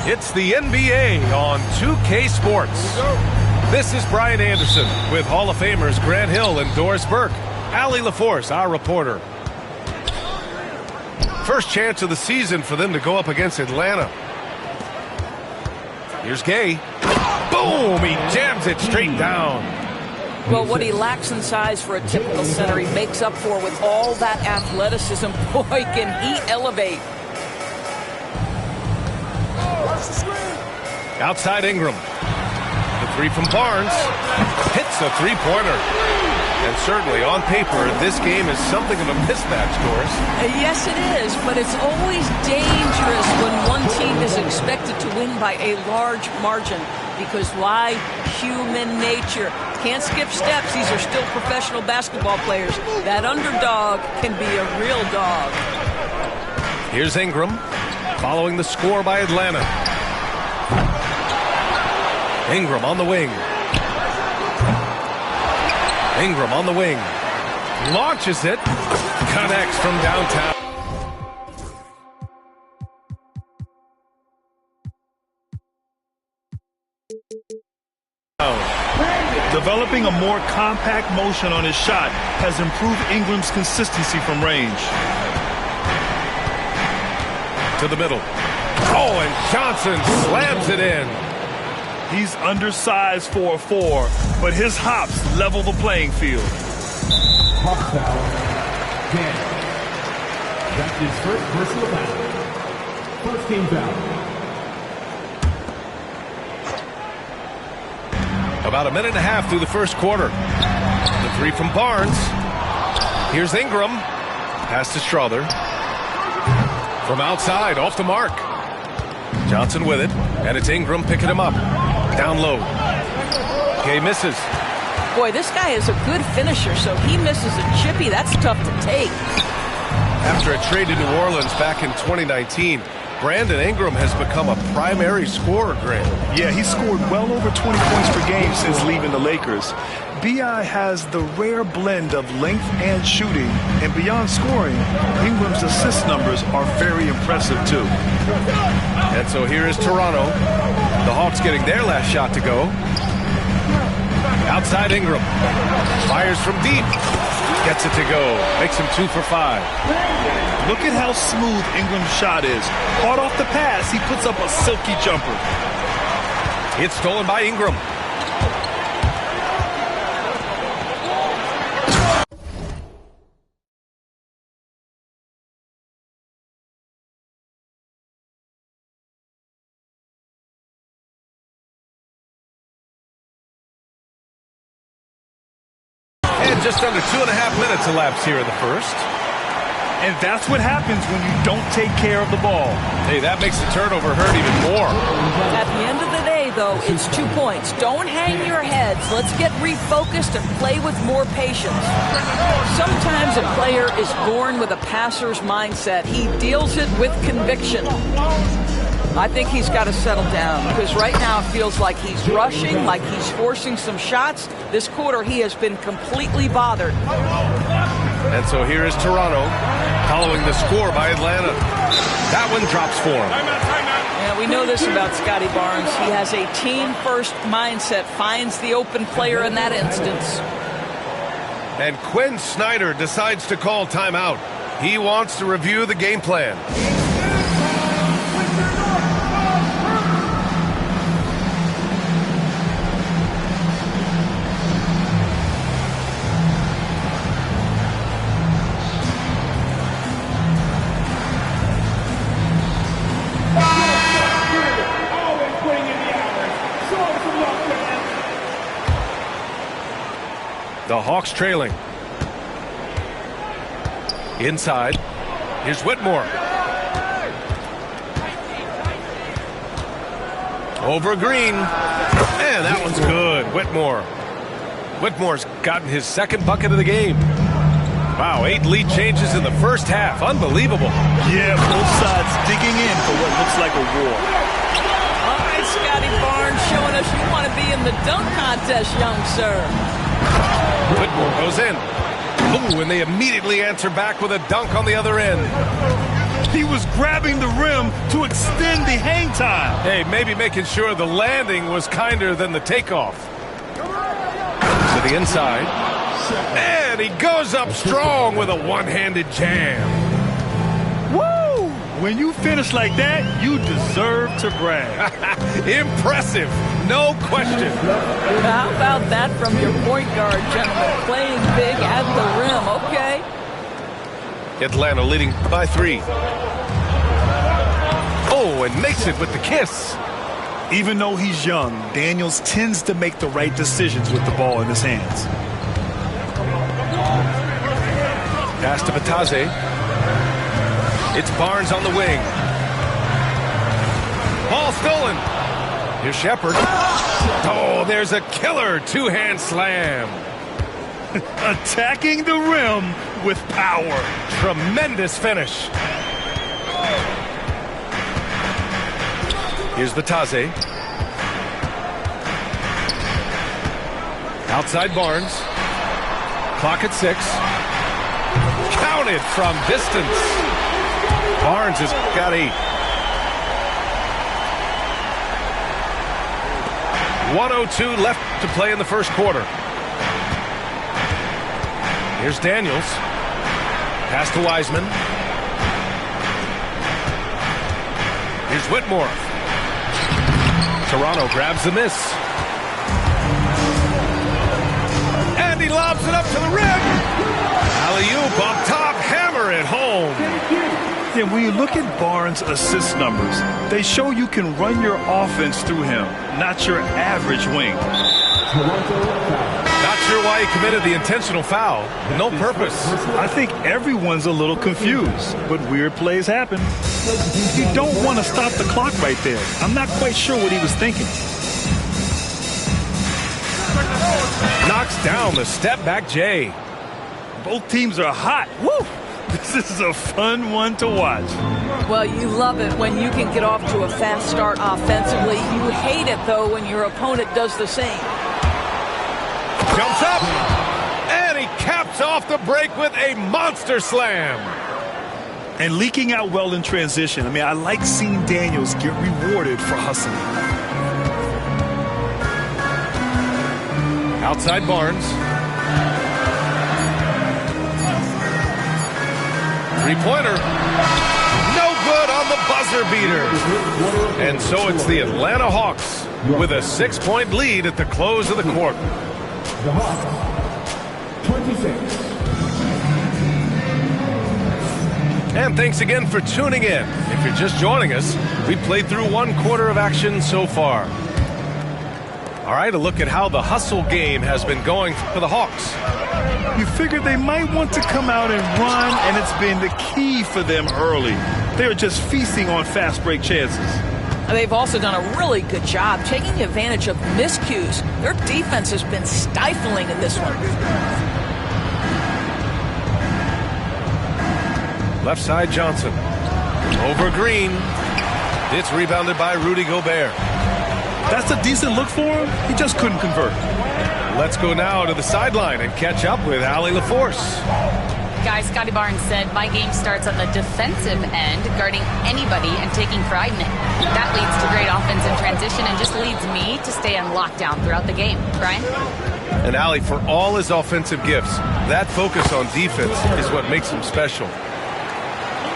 It's the NBA on 2K Sports. This is Brian Anderson with Hall of Famers Grant Hill and Doris Burke. Allie LaForce, our reporter. First chance of the season for them to go up against Atlanta. Here's Gay. Boom! He jams it straight down. Well, what he lacks in size for a typical center, he makes up for with all that athleticism. Boy, can he elevate. Outside Ingram. The three from Barnes. Hits a three-pointer. And certainly, on paper, this game is something of a mismatch, Doris. Yes, it is, but it's always dangerous when one team is expected to win by a large margin. Because why? Human nature. Can't skip steps. These are still professional basketball players. That underdog can be a real dog. Here's Ingram, following the score by Atlanta. Ingram on the wing. Ingram on the wing. Launches it. Connects from downtown. Developing a more compact motion on his shot has improved Ingram's consistency from range. To the middle. Oh, and Johnson slams it in. He's undersized for a 4, but his hops level the playing field. Hop foul. That's his first personal foul. First team foul. About a minute and a half through the first quarter. The three from Barnes. Here's Ingram. Pass to Strother. From outside, off the mark. Johnson with it, and it's Ingram picking him up. Down low. Gay misses. Boy, this guy is a good finisher, so he misses a chippy. That's tough to take. After a trade to New Orleans back in 2019, Brandon Ingram has become a primary scorer, Grant. Yeah, he scored well over 20 points per game since leaving the Lakers. B.I. has the rare blend of length and shooting, and beyond scoring, Ingram's assist numbers are very impressive, too. And so here is Toronto. The Hawks getting their last shot to go. Outside Ingram. Fires from deep. Gets it to go. Makes him 2 for 5. Look at how smooth Ingram's shot is. Caught off the pass, he puts up a silky jumper. It's stolen by Ingram. And just under 2.5 minutes elapsed here in the first. And that's what happens when you don't take care of the ball. Hey, that makes the turnover hurt even more. At the end of the day, though, it's 2 points. Don't hang your heads. Let's get refocused and play with more patience. Sometimes a player is born with a passer's mindset. He deals it with conviction. I think he's got to settle down because right now it feels like he's rushing, like he's forcing some shots. This quarter, he has been completely bothered. And so here is Toronto following the score by Atlanta. That one drops for him. Yeah, we know this about Scotty Barnes. He has a team-first mindset, finds the open player in that instance. And Quinn Snyder decides to call timeout. He wants to review the game plan. The Hawks trailing. Inside. Here's Whitmore. Over Green. And that one's good. Whitmore's gotten his second bucket of the game. Wow, 8 lead changes in the first half. Unbelievable. Yeah, both sides digging in for what looks like a war. All right, Scotty Barnes showing us you want to be in the dunk contest, young sir. Whitmore goes in. Ooh, and they immediately answer back with a dunk on the other end. He was grabbing the rim to extend the hang time. Hey, maybe making sure the landing was kinder than the takeoff. To the inside. And he goes up strong with a one-handed jam. Woo! When you finish like that, you deserve to brag. Impressive, no question. How about that from your point guard, gentlemen? Playing big at the rim, okay? Atlanta leading by 3. Oh, and makes it with the kiss. Even though he's young, Daniels tends to make the right decisions with the ball in his hands. Pass to Batase. It's Barnes on the wing. Ball stolen. Here's Shepard. Oh, there's a killer two-hand slam. Attacking the rim with power. Tremendous finish. Here's Batase. Outside Barnes. Clock at 6. Counted from distance. Barnes has got 8. 1:02 left to play in the first quarter. Here's Daniels. Pass to Wiseman. Here's Whitmore. Toronto grabs the miss. And he lobs it up to the rim. Alley-oop up top, hammer it home. Yeah, when you look at Barnes' assist numbers, they show you can run your offense through him, not your average wing. Not sure why he committed the intentional foul. No purpose. I think everyone's a little confused, but weird plays happen. You don't want to stop the clock right there. I'm not quite sure what he was thinking. Knocks down the step-back J. Both teams are hot. Woo! This is a fun one to watch. Well, you love it when you can get off to a fast start offensively. You hate it, though, when your opponent does the same. Jumps up, and he caps off the break with a monster slam. And leaking out well in transition. I mean, I like seeing Daniels get rewarded for hustling. Outside Barnes. Three-pointer. No good on the buzzer beater. And so it's the Atlanta Hawks with a 6-point lead at the close of the quarter. The Hawks, 26. And thanks again for tuning in. If you're just joining us, we played through 1 quarter of action so far. All right, a look at how the hustle game has been going for the Hawks. You figure they might want to come out and run, and it's been the key for them early. They're just feasting on fast break chances. They've also done a really good job taking advantage of miscues. Their defense has been stifling in this one. Left side Johnson. Over Green. It's rebounded by Rudy Gobert. That's a decent look for him. He just couldn't convert. Let's go now to the sideline and catch up with Allie LaForce. Guys, Scotty Barnes said, my game starts on the defensive end, guarding anybody and taking pride in it. That leads to great offense in transition and just leads me to stay on lockdown throughout the game. Brian? And Allie, for all his offensive gifts, that focus on defense is what makes him special.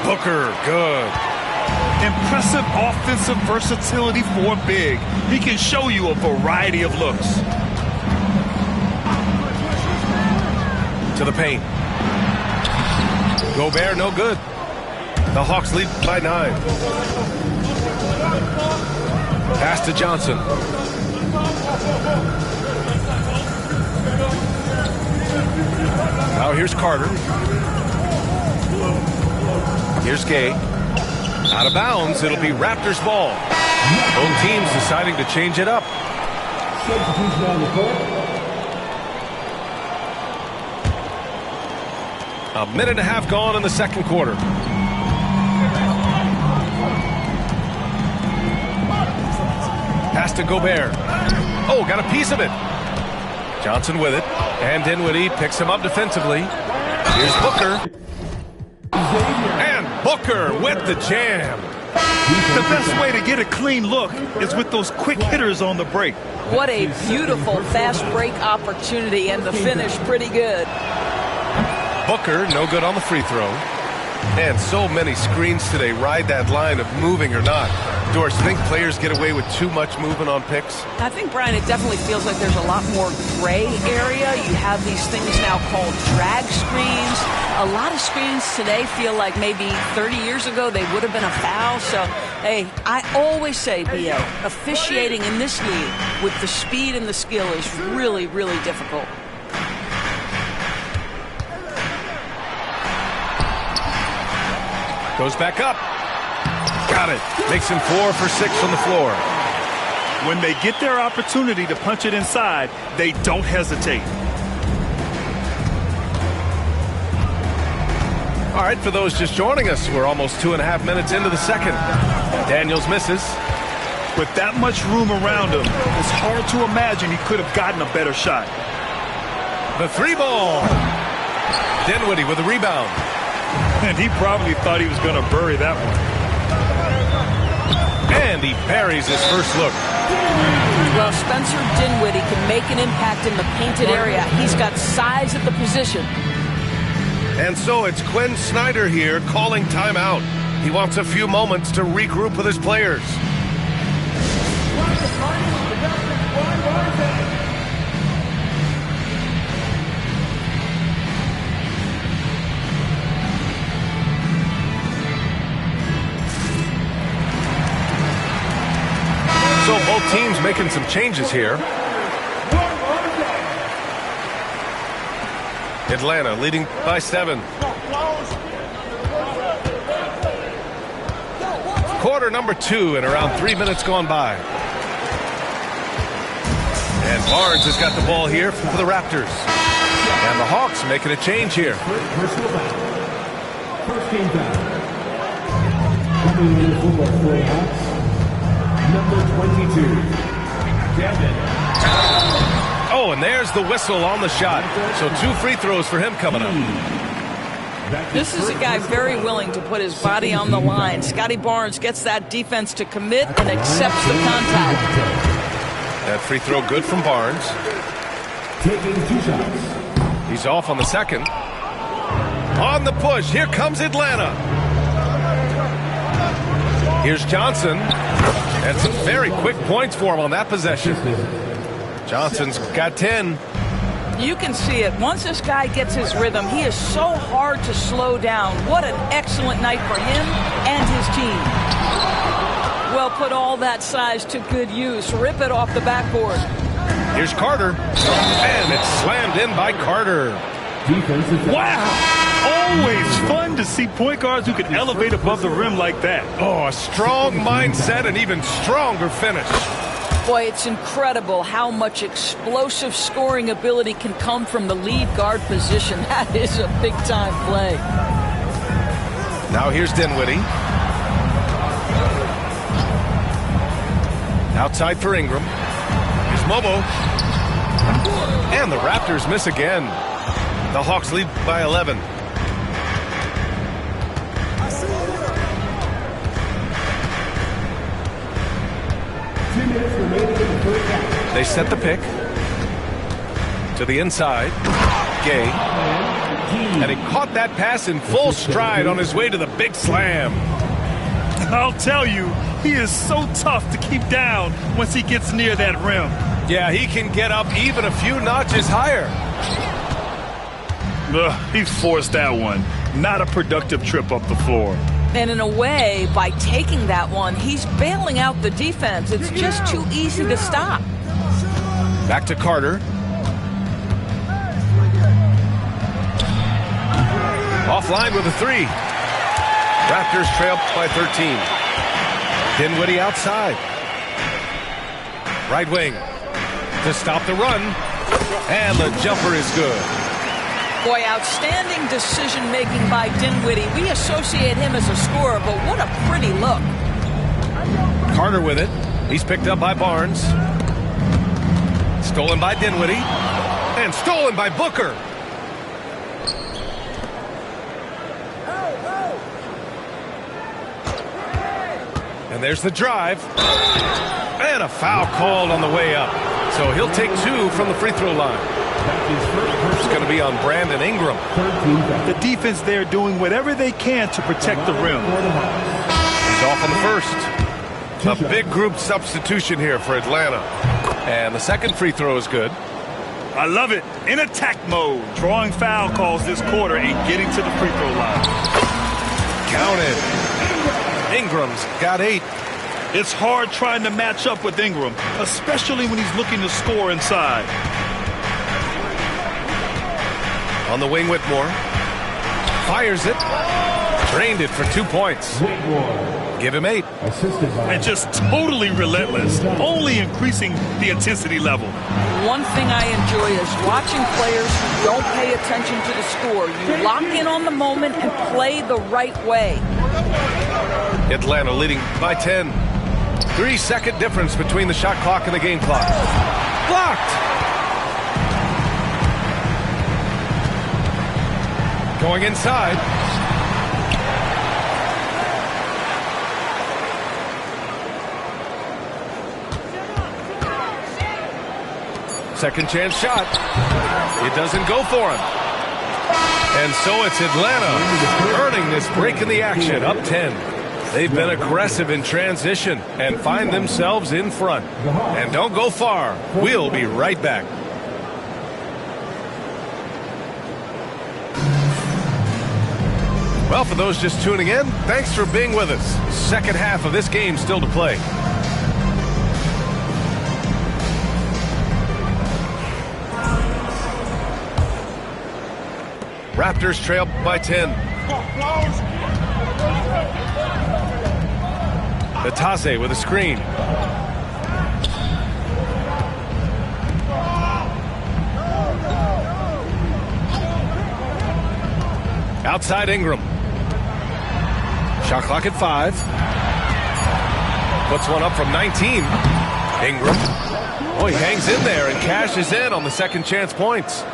Booker, good. Impressive offensive versatility for a big. He can show you a variety of looks. To the paint. Gobert, no good. The Hawks lead by 9. Pass to Johnson. Now here's Carter. Here's Gay. Out of bounds, it'll be Raptors ball. Both teams deciding to change it up. A minute and a half gone in the second quarter. Pass to Gobert. Oh, got a piece of it. Johnson with it. And Dinwiddie picks him up defensively. Here's Booker. And Booker with the jam. The best way to get a clean look is with those quick hitters on the break. What a beautiful fast break opportunity, and the finish pretty good. Booker, no good on the free throw. And so many screens today ride that line of moving or not. Doris, think players get away with too much movement on picks? I think, Brian, it definitely feels like there's a lot more gray area. You have these things now called drag screens. A lot of screens today feel like maybe 30 years ago they would have been a foul. So, hey, I always say, B.A., officiating in this league with the speed and the skill is really, really difficult. Goes back up. Got it. Makes him 4 for 6 from the floor. When they get their opportunity to punch it inside, they don't hesitate. All right, for those just joining us, we're almost 2.5 minutes into the second. Daniels misses. With that much room around him, it's hard to imagine he could have gotten a better shot. The 3 ball. Dinwiddie with a rebound. And he probably thought he was going to bury that one. And he buries his first look. Well, Spencer Dinwiddie can make an impact in the painted area. He's got size at the position. And so it's Quinn Snyder here calling timeout. He wants a few moments to regroup with his players. So both teams making some changes here. Atlanta leading by 7. Quarter number 2 and around 3 minutes gone by. And Barnes has got the ball here for the Raptors. And the Hawks making a change here. Personal foul. First game foul. Coming in for the Hawks. Number 22, Devin. Oh, and there's the whistle on the shot. So 2 free throws for him coming up. This is a guy very willing to put his body on the line. Scotty Barnes gets that defense to commit and accepts the contact. That free throw good from Barnes. Taking 2 shots. He's off on the second. On the push, here comes Atlanta. Here's Johnson. And some very quick points for him on that possession. Johnson's got 10. You can see it. Once this guy gets his rhythm, he is so hard to slow down. What an excellent night for him and his team. Well, put all that size to good use. Rip it off the backboard. Here's Carter. And it's slammed in by Carter. Wow! Always fun to see point guards who can elevate above the rim like that. Oh, a strong mindset and even stronger finish. Boy, it's incredible how much explosive scoring ability can come from the lead guard position. That is a big-time play. Now here's Dinwiddie. Outside for Ingram. Here's Mobo. And the Raptors miss again. The Hawks lead by 11. They set the pick to the inside. Gay. And he caught that pass in full stride on his way to the big slam. I'll tell you, he is so tough to keep down once he gets near that rim. Yeah, he can get up even a few notches higher. He forced that one. Not a productive trip up the floor. And in a way, by taking that one, he's bailing out the defense. It's just too easy to stop. Back to Carter. Offline with a 3. Raptors trail by 13. Dinwiddie outside. Right wing to stop the run. And the jumper is good. Boy, outstanding decision-making by Dinwiddie. We associate him as a scorer, but what a pretty look. Carter with it. He's picked up by Barnes. Stolen by Dinwiddie. And stolen by Booker. And there's the drive. And a foul called on the way up. So he'll take 2 from the free throw line. It's going to be on Brandon Ingram. The defense there doing whatever they can to protect the rim. He's off on the first. A big group substitution here for Atlanta. And the second free throw is good. I love it. In attack mode. Drawing foul calls this quarter and getting to the free throw line. Counted. Ingram's got 8. It's hard trying to match up with Ingram, especially when he's looking to score inside. On the wing, Whitmore. Fires it. Drained it for 2 points. Give him 8. And just totally relentless, only increasing the intensity level. One thing I enjoy is watching players who don't pay attention to the score. You lock in on the moment and play the right way. Atlanta leading by 10. 3-second difference between the shot clock and the game clock. Blocked! Going inside. Second chance shot. It doesn't go for him. And so it's Atlanta earning this break in the action, up 10. They've been aggressive in transition and find themselves in front. And don't go far. We'll be right back. Well, for those just tuning in, thanks for being with us. Second half of this game still to play. Raptors trail by 10. Atase with a screen. Outside Ingram. Shot clock at 5. Puts one up from 19. Ingram. Oh, he hangs in there and cashes in on the second chance points.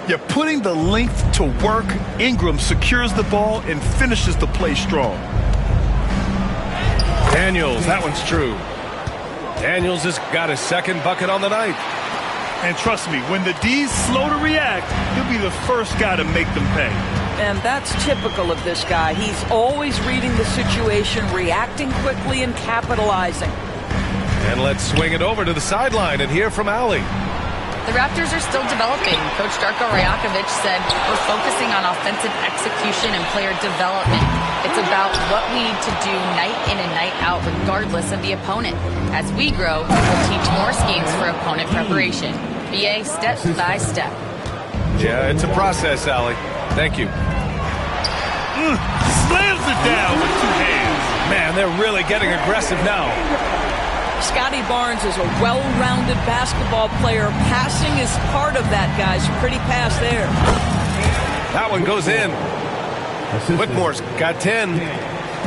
You're putting the length to work. Ingram secures the ball and finishes the play strong. Daniels, that one's true. Daniels has got his second bucket on the night. And trust me, when the D's slow to react, he'll be the first guy to make them pay. And that's typical of this guy. He's always reading the situation, reacting quickly, and capitalizing. And let's swing it over to the sideline and hear from Allie. The Raptors are still developing. Coach Darko Rajakovic said, we're focusing on offensive execution and player development. It's about what we need to do night in and night out, regardless of the opponent. As we grow, we'll teach more schemes for opponent preparation. BA step by step. Yeah, it's a process, Allie. Thank you. Slams it down with 2 hands. Man, they're really getting aggressive now. Scotty Barnes is a well-rounded basketball player. Passing is part of that, guys. Pretty pass there. That one goes in. Whitmore's got 10.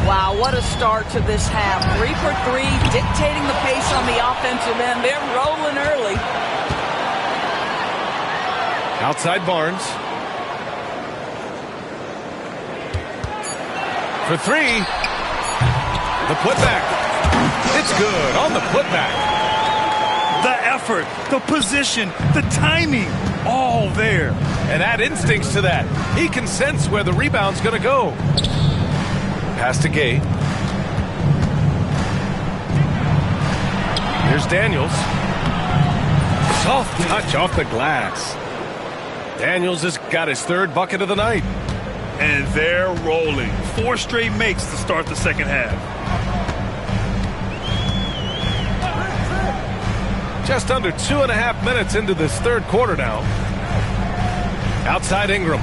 Wow, what a start to this half. 3 for 3, dictating the pace on the offensive end. They're rolling early. Outside Barnes. For 3. The putback. It's good on the putback. The effort, the position, the timing, all there. And add instincts to that. He can sense where the rebound's going to go. Pass to Gay. Here's Daniels. Soft touch off the glass. Daniels has got his 3rd bucket of the night. And they're rolling. 4 straight makes to start the second half. Just under 2.5 minutes into this 3rd quarter now. Outside Ingram.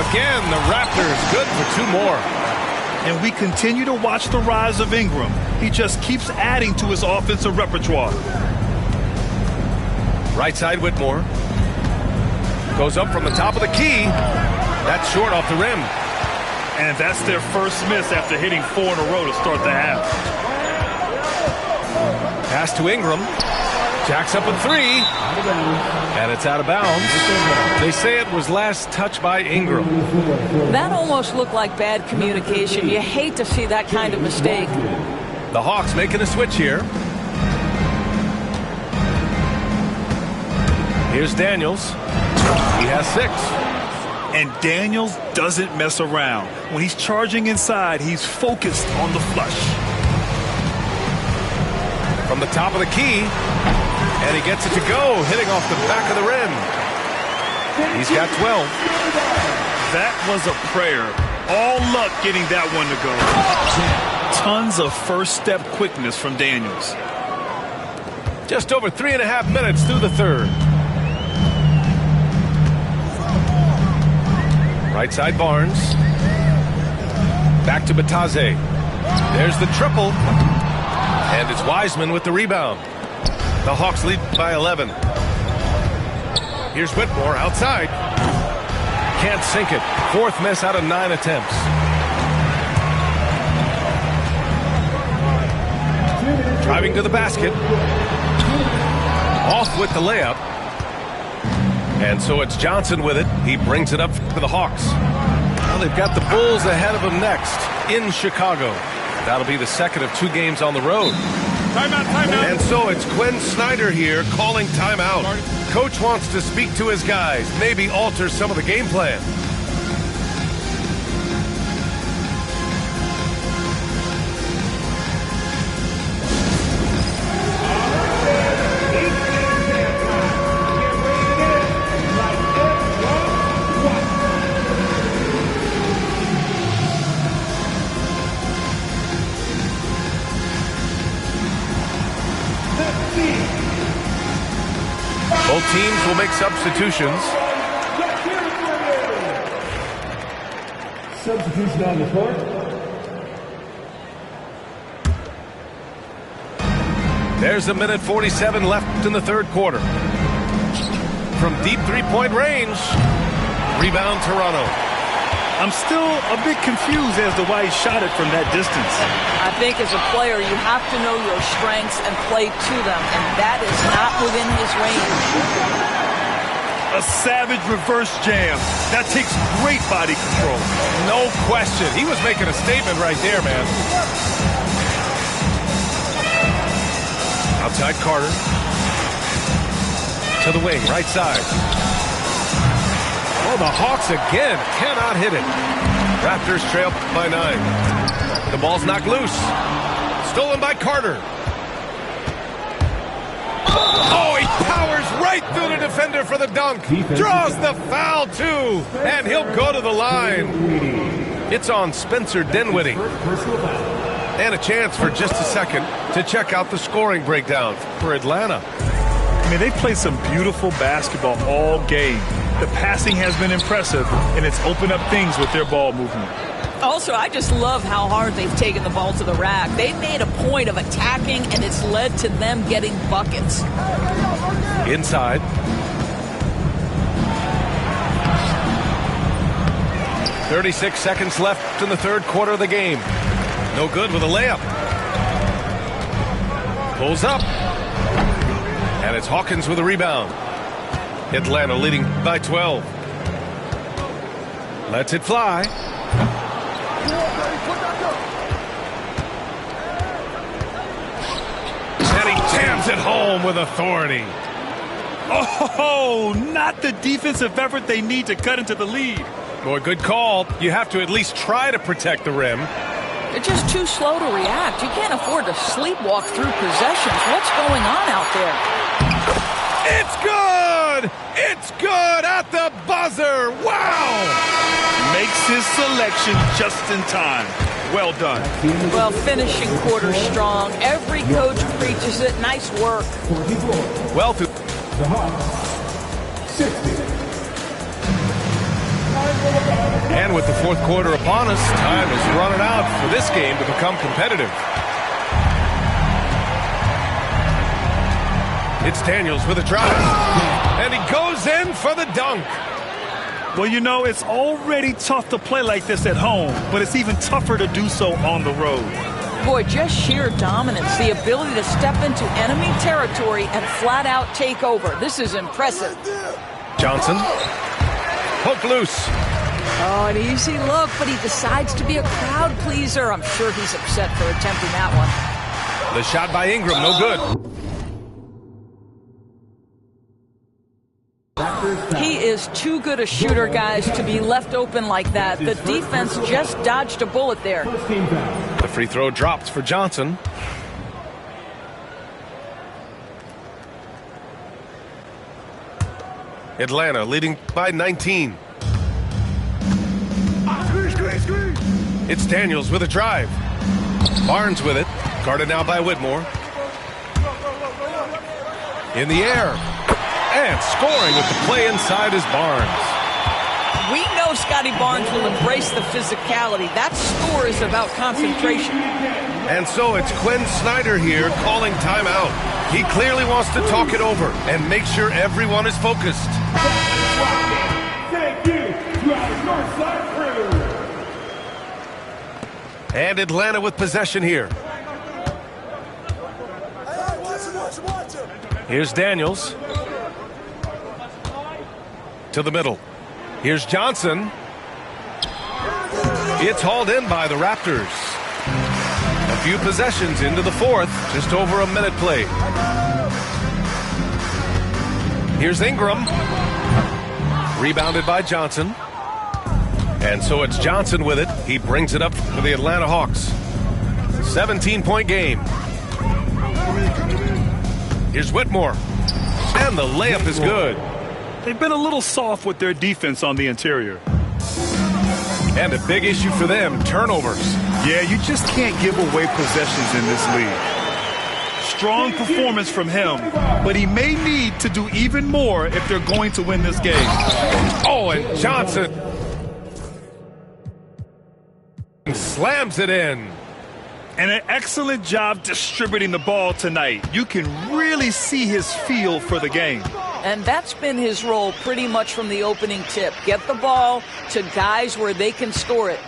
Again, the Raptors good for 2 more. And we continue to watch the rise of Ingram. He just keeps adding to his offensive repertoire. Right side Whitmore. Goes up from the top of the key. That's short off the rim. And that's their first miss after hitting 4 in a row to start the half. Pass to Ingram. Jacks up a three. And it's out of bounds. They say it was last touched by Ingram. That almost looked like bad communication. You hate to see that kind of mistake. The Hawks making a switch here. Here's Daniels. He has 6. And Daniels doesn't mess around. When he's charging inside, he's focused on the flush. From the top of the key. And he gets it to go, hitting off the back of the rim. He's got 12. That was a prayer. All luck getting that one to go. Tons of first step quickness from Daniels. Just over 3.5 minutes through the third. Right side Barnes. Back to Bataze. There's the triple. And it's Wiseman with the rebound. The Hawks lead by 11. Here's Whitmore outside. Can't sink it. 4th miss out of 9 attempts. Driving to the basket. Off with the layup. And so it's Johnson with it. He brings it up for the Hawks. Well, they've got the Bulls ahead of them next in Chicago. That'll be the second of 2 games on the road. Timeout, timeout. And so it's Quinn Snyder here calling timeout. Coach wants to speak to his guys, maybe alter some of the game plan. Both teams will make substitutions. Substitution on the court. There's a minute 47 left in the third quarter. From deep three-point range. Rebound Toronto. I'm still a bit confused as to why he shot it from that distance. I think as a player, you have to know your strengths and play to them, and that is not within his range. A savage reverse jam. That takes great body control. No question. He was making a statement right there, man. Outside Carter. To the wing, right side. Oh, the Hawks again cannot hit it. Raptors trail by 9. The ball's knocked loose. Stolen by Carter. Oh, he powers right through the defender for the dunk. Draws the foul, too. And he'll go to the line. It's on Spencer Dinwiddie. And a chance for just a second to check out the scoring breakdown for Atlanta. I mean, they played some beautiful basketball all game. The passing has been impressive, and it's opened up things with their ball movement. Also, I just love how hard they've taken the ball to the rack. They've made a point of attacking, and it's led to them getting buckets. Inside. .36 seconds left in the third quarter of the game. No good with a layup. Pulls up. And it's Hawkins with a rebound. Atlanta leading by 12. Lets it fly. And he jams it home with authority. Oh, not the defensive effort they need to cut into the lead. Boy, good call. You have to at least try to protect the rim. They're just too slow to react. You can't afford to sleepwalk through possessions. What's going on out there? It's good! It's good at the buzzer! Wow! Makes his selection just in time. Well done. Well, finishing quarter strong. Every coach preaches it. Nice work. Well, The Hawks, 60. and with the fourth quarter upon us, time is running out for this game to become competitive. It's Daniels with a drive. And he goes in for the dunk. Well, you know, it's already tough to play like this at home, but it's even tougher to do so on the road. Boy, just sheer dominance, the ability to step into enemy territory and flat out take over. This is impressive. Johnson, hook loose. Oh, an easy look, but he decides to be a crowd pleaser. I'm sure he's upset for attempting that one. The shot by Ingram, no good. He is too good a shooter, guys, to be left open like that. The defense just dodged a bullet there. The free throw dropped for Johnson. Atlanta leading by 19. It's Daniels with a drive. Barnes with it. Guarded now by Whitmore. In the air. And scoring with the play inside is Barnes. We know Scotty Barnes will embrace the physicality. That score is about concentration. And so it's Quinn Snyder here calling timeout. He clearly wants to talk it over and make sure everyone is focused. Thank you to our Northside crew. And Atlanta with possession here. Here's Daniels. To the middle. Here's Johnson. It's hauled in by the Raptors. A few possessions into the fourth. Just over a minute played. Here's Ingram. Rebounded by Johnson. And so it's Johnson with it. He brings it up for the Atlanta Hawks. 17-point game. Here's Whitmore. And the layup is good. They've been a little soft with their defense on the interior. And a big issue for them, turnovers. Yeah, you just can't give away possessions in this league. Strong performance from him, but he may need to do even more if they're going to win this game. Oh, and Johnson slams it in. And an excellent job distributing the ball tonight. You can really see his feel for the game. And that's been his role pretty much from the opening tip. Get the ball to guys where they can score it.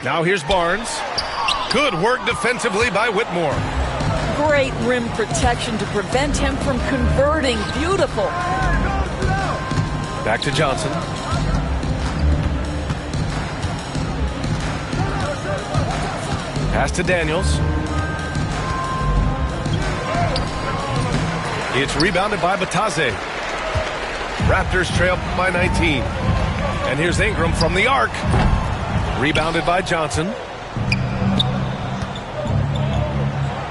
Now here's Barnes. Good work defensively by Whitmore. Great rim protection to prevent him from converting. Beautiful. Back to Johnson. Pass to Daniels. It's rebounded by Batase. Raptors trail by 19. And here's Ingram from the arc. Rebounded by Johnson.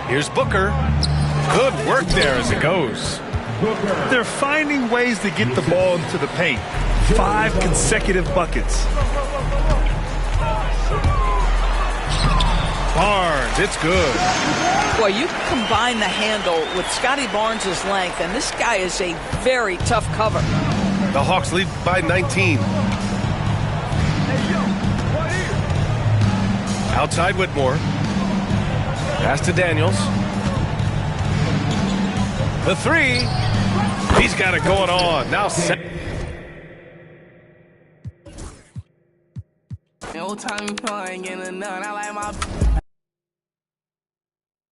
Here's Booker. Good work there as it goes. They're finding ways to get the ball into the paint. 5 consecutive buckets. Barnes, it's good. Boy, you combine the handle with Scotty Barnes' length, and this guy is a very tough cover. The Hawks lead by 19. Outside Whitmore. Pass to Daniels. The three. He's got it going on. Now set. Old time playing in the none. I like my